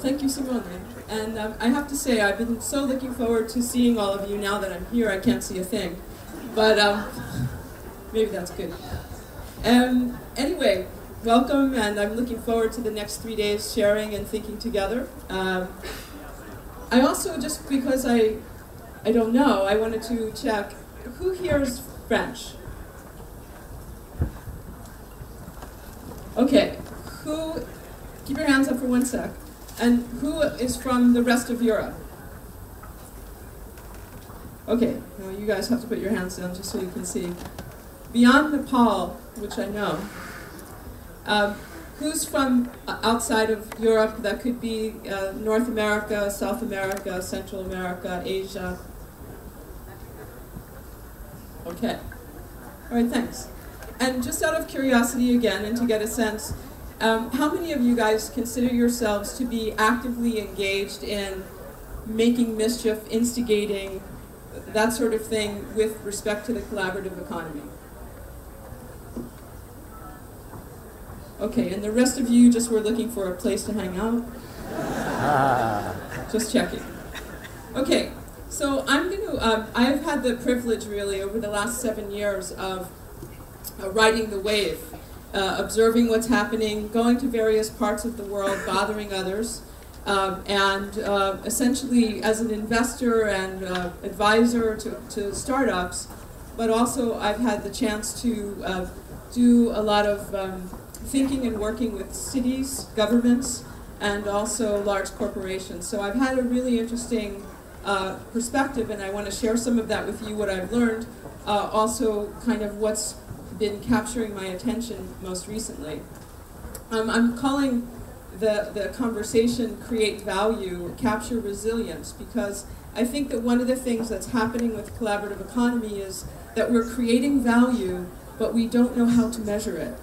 thank you, Simone. And I have to say, I've been so looking forward to seeing all of you. Now that I'm here, I can't see a thing. But maybe that's good. Anyway, welcome, and I'm looking forward to the next 3 days sharing and thinking together. I also, just because I don't know, I wanted to check, who here is French? Okay, keep your hands up for 1 sec. And who is from the rest of Europe? Okay, well, you guys have to put your hands down just so you can see. Beyond Nepal, which I know, who's from outside of Europe? That could be North America, South America, Central America, Asia. Okay. All right, thanks. And just out of curiosity again, and to get a sense, how many of you guys consider yourselves to be actively engaged in making mischief, instigating, that sort of thing with respect to the collaborative economy? Okay, and the rest of you just were looking for a place to hang out? Just checking. Okay, so I'm going to, I've had the privilege really over the last 7 years of riding the wave, observing what's happening, going to various parts of the world, bothering others, and essentially as an investor and advisor to startups, but also I've had the chance to do a lot of thinking and working with cities, governments, and also large corporations. So I've had a really interesting perspective, and I want to share some of that with you, what I've learned, also kind of what's been capturing my attention most recently. I'm calling the conversation Create Value, Capture Resilience, because I think that one of the things that's happening with collaborative economy is that we're creating value, but we don't know how to measure it,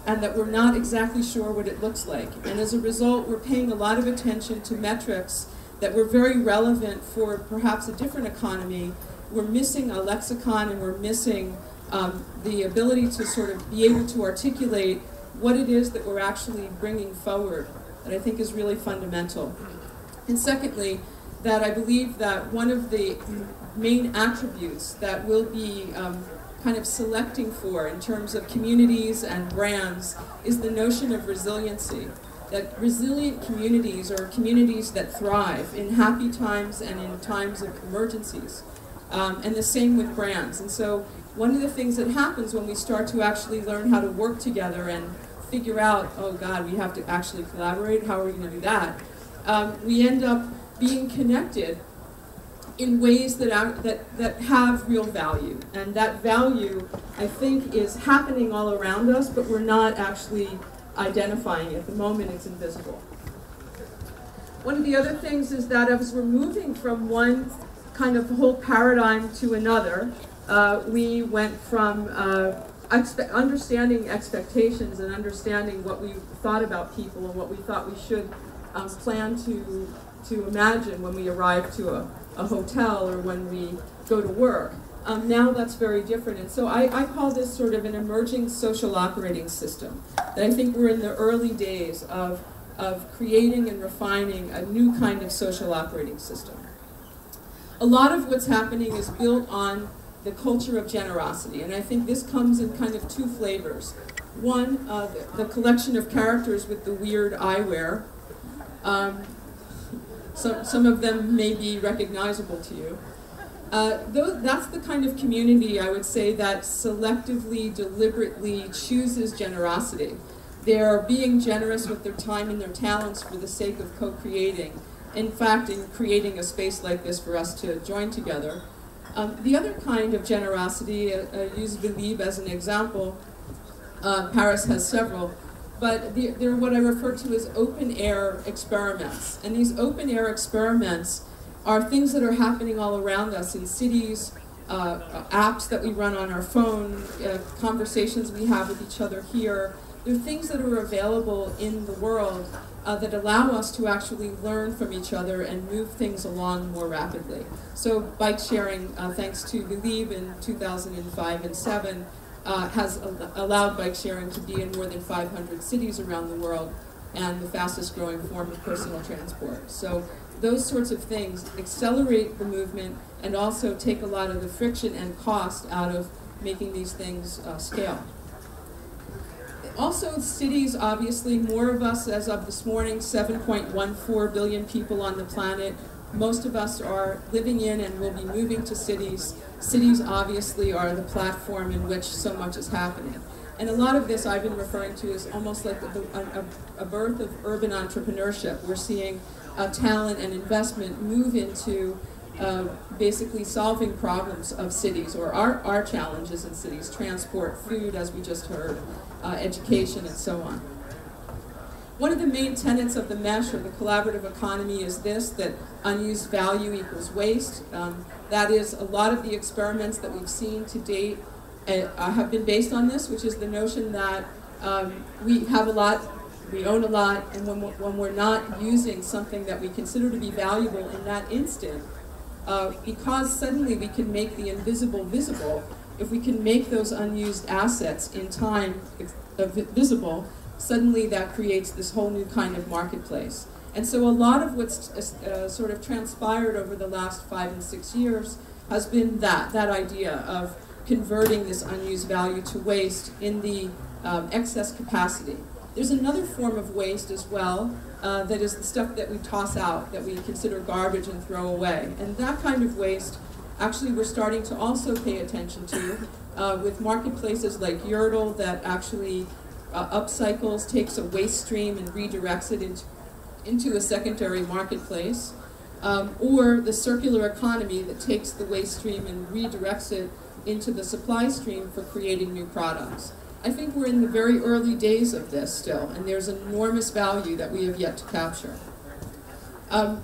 and that we're not exactly sure what it looks like. And as a result, we're paying a lot of attention to metrics that were very relevant for perhaps a different economy. We're missing a lexicon, and we're missing the ability to sort of be able to articulate what it is that we're actually bringing forward, that I think is really fundamental. And secondly, that I believe that one of the main attributes that we'll be kind of selecting for in terms of communities and brands is the notion of resiliency. That resilient communities are communities that thrive in happy times and in times of emergencies. And the same with brands. And so one of the things that happens when we start to actually learn how to work together and figure out, oh God, we have to actually collaborate, how are we going to do that? We end up being connected in ways that have real value. And that value, I think, is happening all around us, but we're not actually identifying it. At the moment, it's invisible. One of the other things is that as we're moving from one kind of whole paradigm to another, we went from understanding expectations and understanding what we thought about people and what we thought we should plan to imagine when we arrive to a hotel or when we go to work. Now that's very different, and so I call this sort of an emerging social operating system. That I think we're in the early days of creating and refining a new kind of social operating system. A lot of what's happening is built on the culture of generosity, and I think this comes in kind of two flavors. One, the collection of characters with the weird eyewear. Some of them may be recognizable to you. That's the kind of community, I would say, that selectively, deliberately chooses generosity. They're being generous with their time and their talents for the sake of co-creating. In fact, in creating a space like this for us to join together. The other kind of generosity, use Believe as an example, Paris has several, but they're what I refer to as open-air experiments. And these open-air experiments are things that are happening all around us in cities, apps that we run on our phone, conversations we have with each other here. They're things that are available in the world that allow us to actually learn from each other and move things along more rapidly. So bike sharing, thanks to Believe in 2005 and 2007, has allowed bike sharing to be in more than 500 cities around the world. and the fastest growing form of personal transport. So those sorts of things accelerate the movement and also take a lot of the friction and cost out of making these things scale. Also, cities, obviously, more of us as of this morning, 7.14 billion people on the planet. Most of us are living in and will be moving to cities. Cities obviously are the platform in which so much is happening. And a lot of this I've been referring to as almost like a birth of urban entrepreneurship. We're seeing talent and investment move into basically solving problems of cities, or our challenges in cities: transport, food, as we just heard, education, and so on. One of the main tenets of the mesh, or the collaborative economy, is this, that unused value equals waste. That is, a lot of the experiments that we've seen to date have been based on this, which is the notion that we have a lot, we own a lot, and when we're not using something that we consider to be valuable in that instant, because suddenly we can make the invisible visible, if we can make those unused assets in time visible, suddenly that creates this whole new kind of marketplace. And so a lot of what's sort of transpired over the last 5 and 6 years has been that idea of converting this unused value to waste in the excess capacity. There's another form of waste as well, that is the stuff that we toss out, that we consider garbage and throw away. And that kind of waste, actually, we're starting to also pay attention to with marketplaces like Yurtle that actually upcycles, takes a waste stream and redirects it into a secondary marketplace, or the circular economy that takes the waste stream and redirects it into the supply stream for creating new products. I think we're in the very early days of this still, and there's enormous value that we have yet to capture. And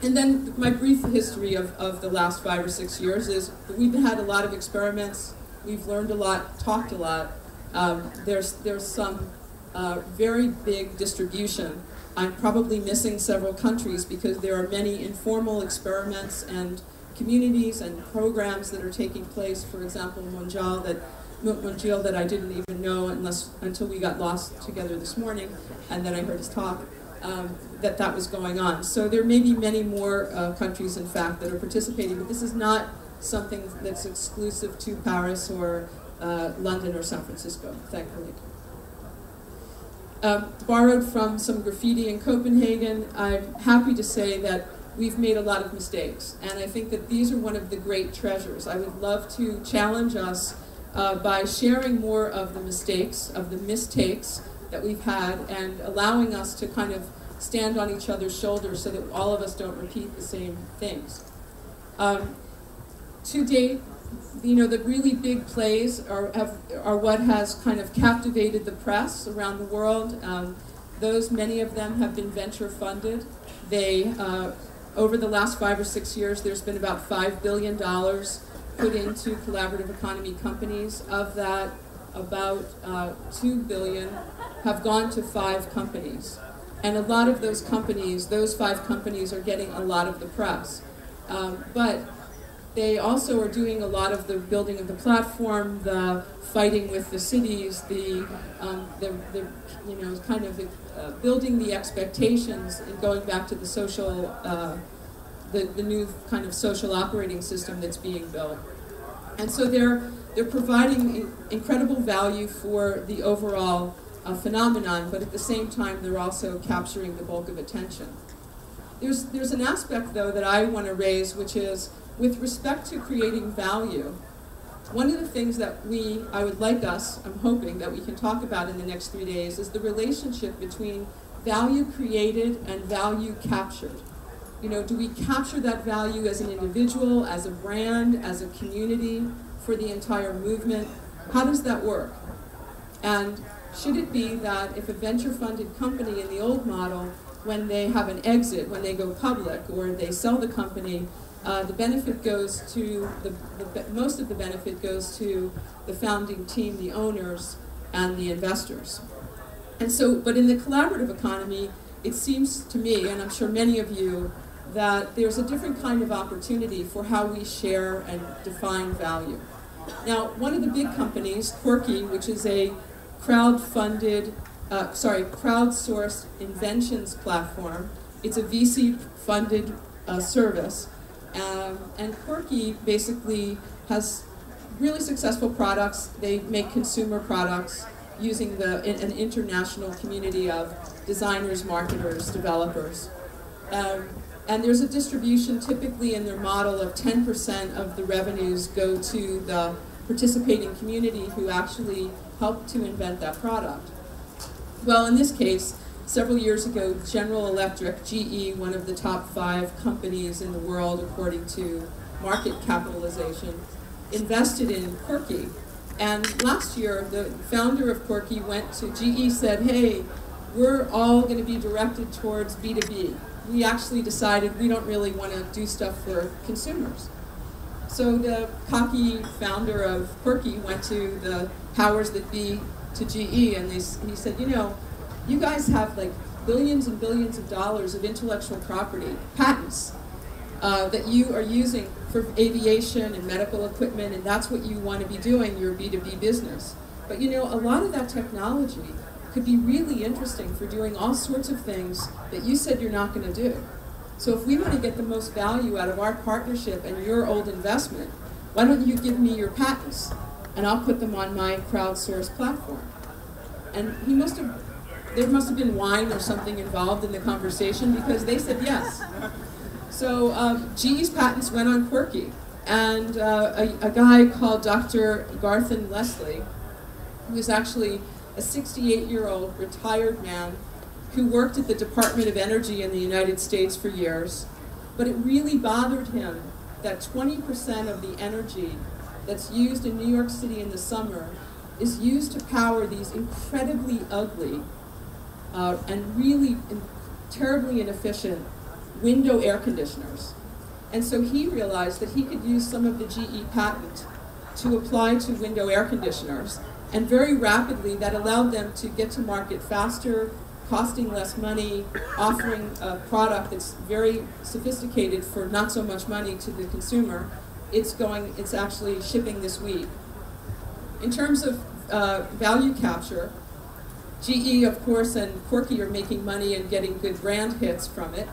then my brief history of the last 5 or 6 years is that we've had a lot of experiments, we've learned a lot, talked a lot. There's some very big distribution. I'm probably missing several countries because there are many informal experiments and communities and programs that are taking place. For example, Mondial that I didn't even know until we got lost together this morning, and then I heard his talk, that was going on. So there may be many more countries, in fact, that are participating, but this is not something that's exclusive to Paris or London or San Francisco, thankfully. Borrowed from some graffiti in Copenhagen, I'm happy to say that we've made a lot of mistakes, and I think that these are one of the great treasures. I would love to challenge us by sharing more of the mistakes, of the mistakes that we've had, and allowing us to kind of stand on each other's shoulders so that all of us don't repeat the same things. To date, the really big plays are what has kind of captivated the press around the world. Many of them have been venture funded. Over the last 5 or 6 years, there's been about $5 billion put into collaborative economy companies. Of that, about $2 billion have gone to 5 companies. And a lot of those companies, those 5 companies, are getting a lot of the press. But they also are doing a lot of the building of the platform, the fighting with the cities, building the expectations, and going back to the social, the new kind of social operating system that's being built. And so they're providing incredible value for the overall phenomenon, but at the same time they're also capturing the bulk of attention. There's an aspect, though, that I want to raise, which is with respect to creating value. One of the things that I would like us, I'm hoping that we can talk about in the next 3 days, is the relationship between value created and value captured. Do we capture that value as an individual, as a brand, as a community, for the entire movement? How does that work? And should it be that if a venture-funded company in the old model, when they have an exit, when they go public, or they sell the company, the benefit goes to, most of the benefit goes to the founding team, the owners, and the investors. And so, but in the collaborative economy, it seems to me, and I'm sure many of you, that there's a different kind of opportunity for how we share and define value. Now, one of the big companies, Quirky, which is a crowd-funded crowdsourced inventions platform. It's a VC-funded service, and Quirky basically has really successful products. They make consumer products using an international community of designers, marketers, developers. And there's a distribution typically in their model of 10% of the revenues go to the participating community who actually helped to invent that product. Well, in this case, several years ago, General Electric, GE, one of the top 5 companies in the world according to market capitalization, invested in Quirky. And last year, the founder of Quirky went to GE, said, hey, we're all going to be directed towards B2B. We actually decided we don't really want to do stuff for consumers. So the cocky founder of Quirky went to the powers that be to GE, and he said, you know, you guys have like billions and billions of dollars of intellectual property, patents, that you are using for aviation and medical equipment, and that's what you want to be doing, your B2B business. But you know, a lot of that technology could be really interesting for doing all sorts of things that you said you're not going to do. So if we want to get the most value out of our partnership and your old investment, why don't you give me your patents, and I'll put them on my crowdsourced platform. And there must have been wine or something involved in the conversation, because they said yes. So GE's patents went on Quirky, and a guy called Dr. Garthen Leslie, who is actually a 68-year-old retired man who worked at the Department of Energy in the United States for years, but it really bothered him that 20% of the energy that's used in New York City in the summer is used to power these incredibly ugly and really terribly inefficient window air conditioners. And so he realized that he could use some of the GE patent to apply to window air conditioners, and very rapidly that allowed them to get to market faster, costing less money, offering a product that's very sophisticated for not so much money to the consumer. It's actually shipping this week. In terms of value capture, GE, of course, and Quirky are making money and getting good brand hits from it.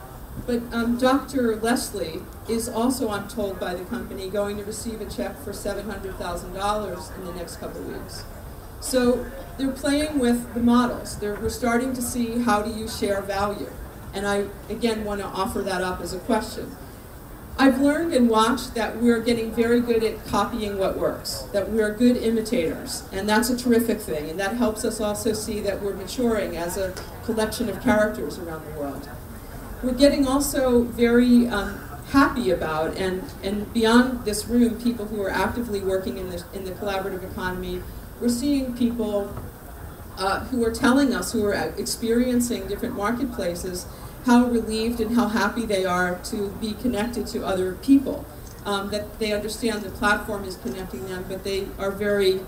But Dr. Leslie is also, I'm told by the company, going to receive a check for $700,000 in the next couple of weeks. So they're playing with the models. We're starting to see how do you share value. And I, again, want to offer that up as a question. I've learned and watched that we're getting very good at copying what works, that we're good imitators, and that's a terrific thing, and that helps us also see that we're maturing as a collection of characters around the world. We're getting also very happy about, and beyond this room, people who are actively working in the collaborative economy. We're seeing people who are telling us, who are experiencing different marketplaces, how relieved and how happy they are to be connected to other people. That they understand the platform is connecting them, but they are very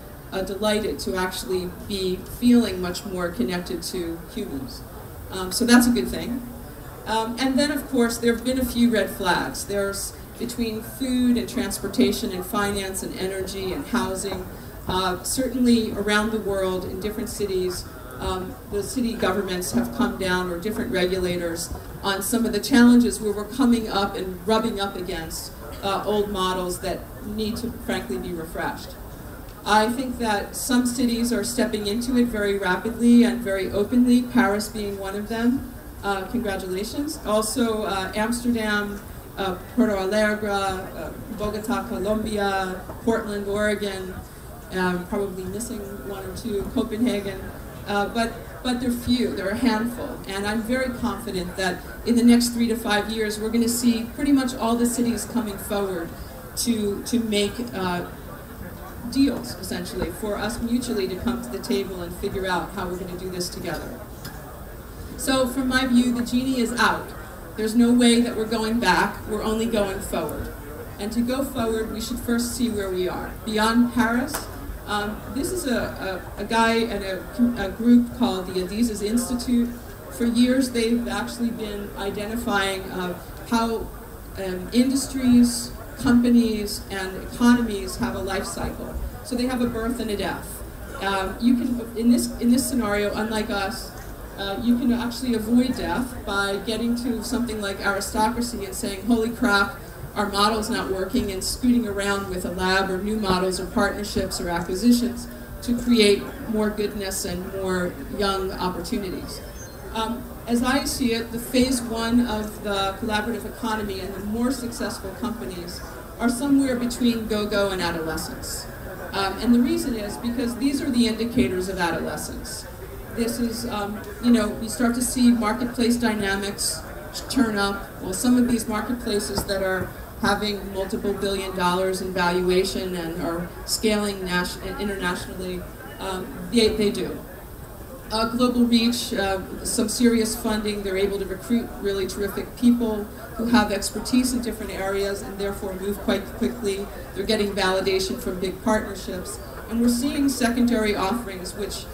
delighted to actually be feeling much more connected to humans. So that's a good thing. And then, of course, there have been a few red flags. There's between food and transportation and finance and energy and housing. Certainly around the world in different cities, the city governments have come down, or different regulators, on some of the challenges where we're coming up and rubbing up against old models that need to, frankly, be refreshed. I think that some cities are stepping into it very rapidly and very openly, Paris being one of them. Congratulations. Also Amsterdam, Porto Alegre, Bogota, Colombia, Portland, Oregon, probably missing one or two, Copenhagen, but they're few, they're a handful, and I'm very confident that in the next 3 to 5 years we're going to see pretty much all the cities coming forward to make deals, essentially, for us mutually to come to the table and figure out how we're going to do this together. So from my view, the genie is out. There's no way that we're going back, we're only going forward. And to go forward, we should first see where we are. Beyond Paris, this is a guy and a group called the Adizes Institute. For years, they've actually been identifying how industries, companies, and economies have a life cycle. So they have a birth and a death. You can, in this scenario, unlike us, you can actually avoid death by getting to something like aristocracy and saying, holy crap, our model's not working, and scooting around with a lab or new models or partnerships or acquisitions to create more goodness and more young opportunities. As I see it, the phase one of the collaborative economy and the more successful companies are somewhere between go-go and adolescence. And the reason is because these are the indicators of adolescence. This is, you start to see marketplace dynamics turn up. Well, some of these marketplaces that are having multiple $1 billion in valuation and are scaling internationally, they do. Global reach, some serious funding, they're able to recruit really terrific people who have expertise in different areas and therefore move quite quickly. They're getting validation from big partnerships. And we're seeing secondary offerings, which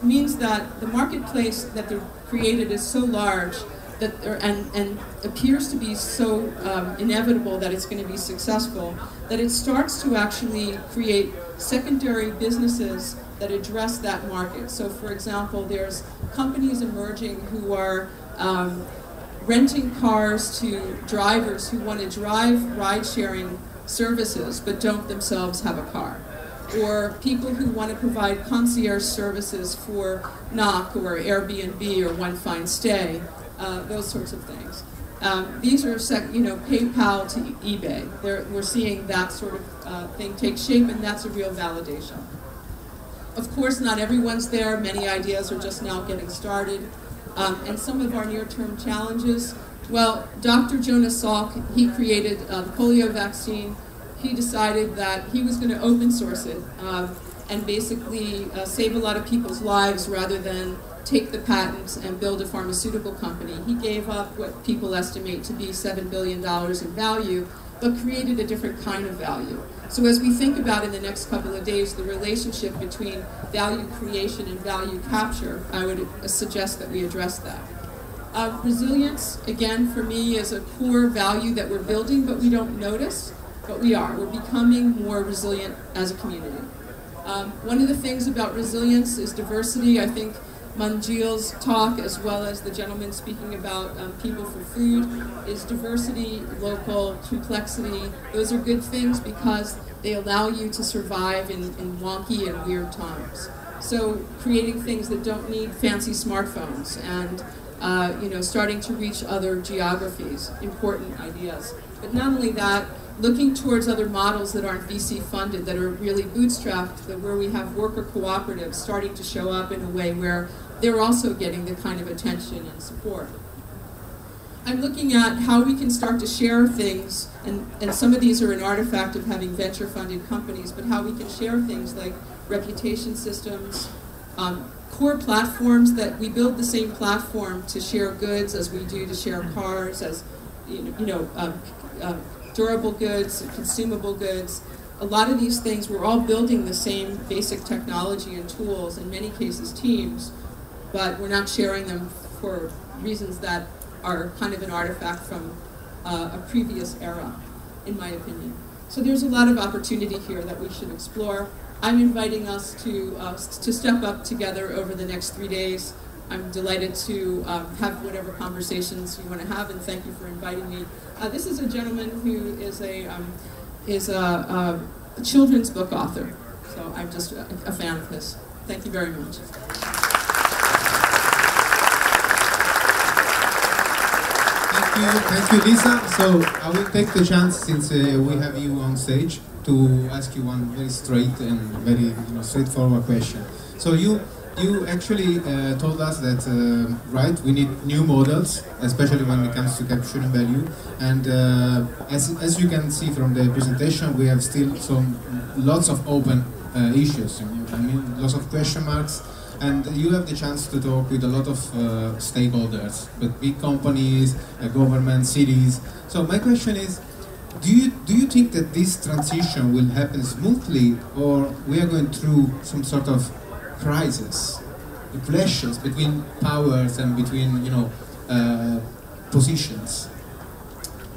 means that the marketplace that they're created is so large that and appears to be so inevitable that it's going to be successful, that it starts to actually create secondary businesses that address that market. So for example, there's companies emerging who are renting cars to drivers who want to drive ride-sharing services but don't themselves have a car. Or people who want to provide concierge services for Knock or Airbnb or One Fine Stay, those sorts of things. These are, PayPal to eBay. We're seeing that sort of thing take shape, and that's a real validation. Of course, not everyone's there. Many ideas are just now getting started. And some of our near-term challenges, well, Dr. Jonas Salk, he created the polio vaccine. He decided that he was going to open source it and basically save a lot of people's lives rather than take the patents and build a pharmaceutical company. He gave up what people estimate to be $7 billion in value, but created a different kind of value. So as we think about in the next couple of days the relationship between value creation and value capture, I would suggest that we address that. Resilience, again, for me, is a core value that we're building, but we don't notice, but we are. We're becoming more resilient as a community. One of the things about resilience is diversity. I think Manjil's talk, as well as the gentleman speaking about people for food, is diversity, local, complexity. Those are good things because they allow you to survive in wonky and weird times. So creating things that don't need fancy smartphones and starting to reach other geographies, important ideas. But not only that, looking towards other models that aren't VC funded, that are really bootstrapped, where we have worker cooperatives starting to show up in a way where they're also getting the kind of attention and support. I'm looking at how we can start to share things, and some of these are an artifact of having venture-funded companies, but how we can share things like reputation systems, core platforms, that we build the same platform to share goods as we do to share cars, as durable goods, consumable goods. A lot of these things, we're all building the same basic technology and tools, in many cases teams, but we're not sharing them for reasons that are kind of an artifact from a previous era, in my opinion. So there's a lot of opportunity here that we should explore. I'm inviting us to step up together over the next 3 days. I'm delighted to have whatever conversations you want to have, and thank you for inviting me. This is a gentleman who is a children's book author, so I'm just a fan of his. Thank you very much. Thank you, Lisa. So I will take the chance, since we have you on stage, to ask you one very straight and very straightforward question. So you actually told us that right, we need new models, especially when it comes to capturing value. And as you can see from the presentation, we have still lots of open issues. I mean, lots of question marks. And you have the chance to talk with a lot of stakeholders, with big companies, government, cities. So my question is, do you think that this transition will happen smoothly, or we are going through some sort of crisis, clashes between powers and between positions?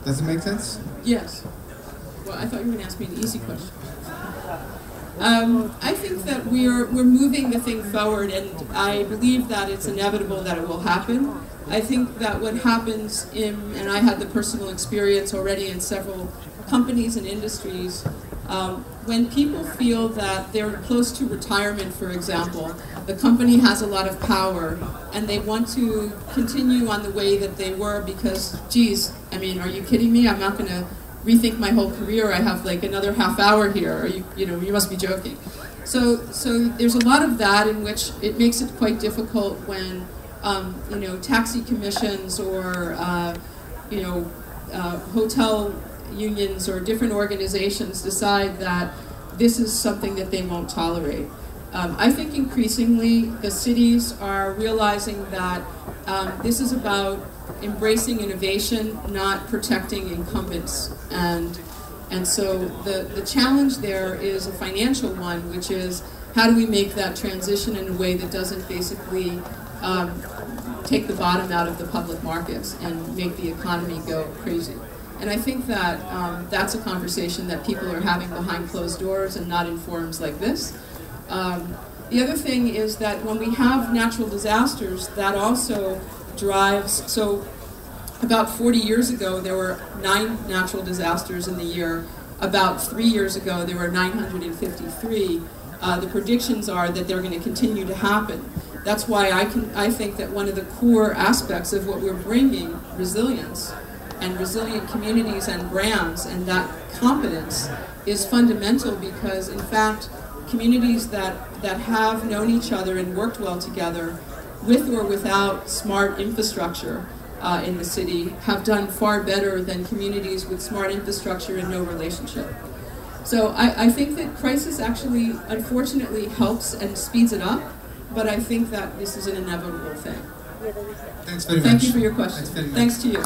Does it make sense? Yes. Well, I thought you were going to ask me an easy question. I think that we're moving the thing forward, and I believe that it's inevitable that it will happen. I think that what happens and I had the personal experience already in several companies and industries, when people feel that they're close to retirement, for example, the company has a lot of power, and they want to continue on the way that they were because, geez, I mean, are you kidding me? I'm not going to rethink my whole career. I have like another half hour here. You must be joking. So there's a lot of that in which it makes it quite difficult when, taxi commissions or, hotel unions or different organizations decide that this is something that they won't tolerate. I think increasingly the cities are realizing that this is about embracing innovation, not protecting incumbents. And so the challenge there is a financial one, which is how do we make that transition in a way that doesn't basically take the bottom out of the public markets and make the economy go crazy. And I think that that's a conversation that people are having behind closed doors and not in forums like this. The other thing is that when we have natural disasters, that also drives, so about 40 years ago there were 9 natural disasters in the year. About 3 years ago there were 953. The predictions are that they're going to continue to happen. That's why I think that one of the core aspects of what we're bringing, resilience, and resilient communities and brands and that competence is fundamental because, in fact, communities that have known each other and worked well together, with or without smart infrastructure in the city, have done far better than communities with smart infrastructure and no relationship. So I think that crisis actually, unfortunately, helps and speeds it up, but I think that this is an inevitable thing. Thanks very much. Thank you for your question. Thanks to you.